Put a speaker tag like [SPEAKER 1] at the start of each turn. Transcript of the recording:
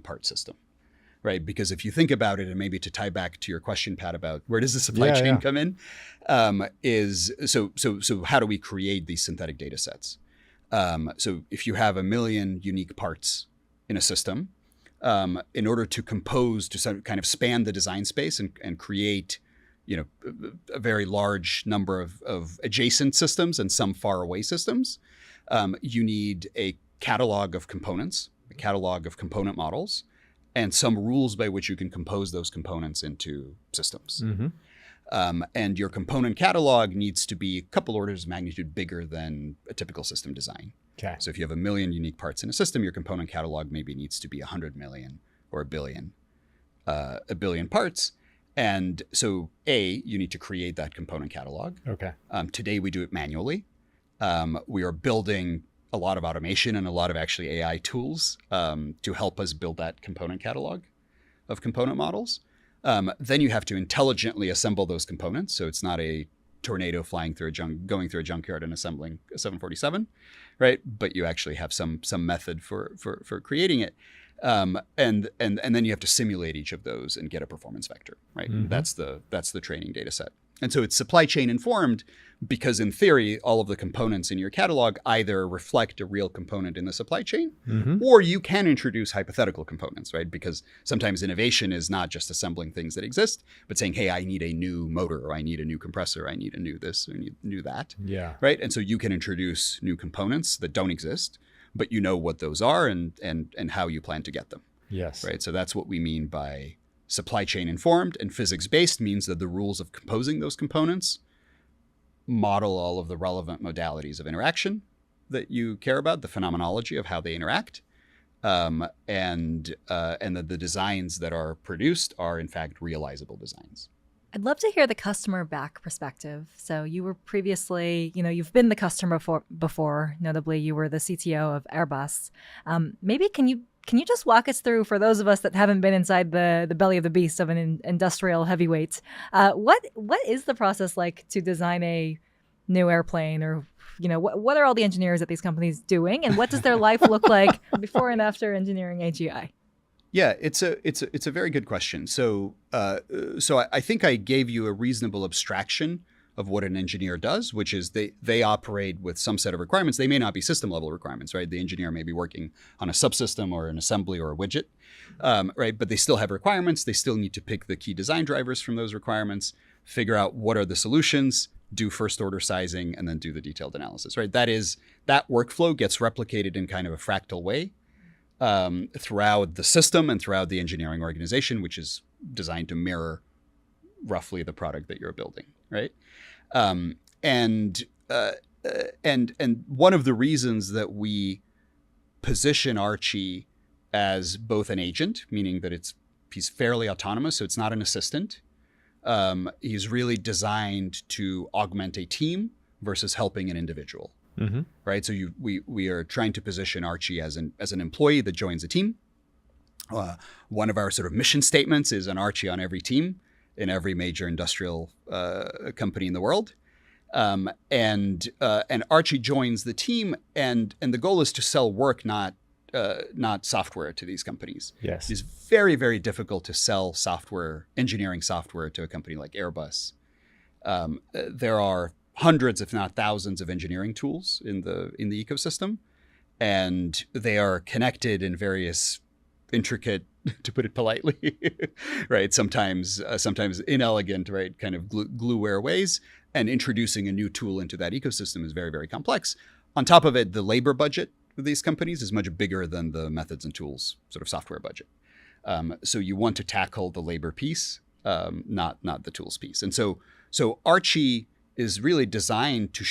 [SPEAKER 1] part system, right? Because if you think about it, and maybe to tie back to your question, Pat, about where does the supply chain come in, so how do we create these synthetic data sets? So if you have 1 million unique parts in a system, in order to compose, to kind of span the design space and create, a very large number of adjacent systems and some far away systems, you need a catalog of components, a catalog of component models, and some rules by which you can compose those components into systems. And your component catalog needs to be a couple orders of magnitude bigger than a typical system design.
[SPEAKER 2] Okay.
[SPEAKER 1] So if you have 1 million unique parts in a system, your component catalog maybe needs to be 100 million or a billion parts. And so you need to create that component catalog.
[SPEAKER 2] Okay.
[SPEAKER 1] Today we do it manually. We are building a lot of automation and a lot of actually AI tools to help us build that component catalog of component models. Then you have to intelligently assemble those components. So it's not a tornado going through a junkyard and assembling a 747, right? But you actually have some method for creating it. And then you have to simulate each of those and get a performance vector, right? That's the training data set. And so it's supply chain informed because in theory, all of the components in your catalog either reflect a real component in the supply chain, or you can introduce hypothetical components, right? Because sometimes innovation is not just assembling things that exist, but saying, hey, I need a new motor, or I need a new compressor, I need a new this, or new that, right? And so you can introduce new components that don't exist, but you know what those are and how you plan to get them.
[SPEAKER 2] Yes.
[SPEAKER 1] Right. So that's what we mean by supply chain informed, and physics based means that the rules of composing those components model all of the relevant modalities of interaction that you care about, the phenomenology of how they interact, and that the designs that are produced are in fact realizable designs.
[SPEAKER 3] I'd love to hear the customer back perspective. So you were previously, you've been the customer before, notably you were the CTO of Airbus. Maybe can you just walk us through, for those of us that haven't been inside the belly of the beast of an industrial heavyweight, what is the process like to design a new airplane, or what are all the engineers at these companies doing, and what does their life look like before and after engineering AGI?
[SPEAKER 1] Yeah, it's a very good question. So I think I gave you a reasonable abstraction of what an engineer does, which is they operate with some set of requirements. They may not be system level requirements, right? The engineer may be working on a subsystem or an assembly or a widget, right? But they still have requirements. They still need to pick the key design drivers from those requirements, figure out what are the solutions, do first order sizing, and then do the detailed analysis, right? That workflow gets replicated in kind of a fractal way throughout the system and throughout the engineering organization, which is designed to mirror roughly the product that you're building, right? And one of the reasons that we position Archie as both an agent, meaning that he's fairly autonomous, so it's not an assistant. He's really designed to augment a team versus helping an individual. Right. So we are trying to position Archie as an employee that joins a team. One of our sort of mission statements is an Archie on every team in every major industrial company in the world. And Archie joins the team, and the goal is to sell work, not software, to these companies.
[SPEAKER 2] Yes.
[SPEAKER 1] It's very, very difficult to sell engineering software to a company like Airbus. There are hundreds, if not thousands, of engineering tools in the ecosystem, and they are connected in various intricate, to put it politely, right? Sometimes inelegant, right? Kind of glueware ways, and introducing a new tool into that ecosystem is very, very complex. On top of it, the labor budget of these companies is much bigger than the methods and tools sort of software budget. So you want to tackle the labor piece, not the tools piece. And so Archie is really designed to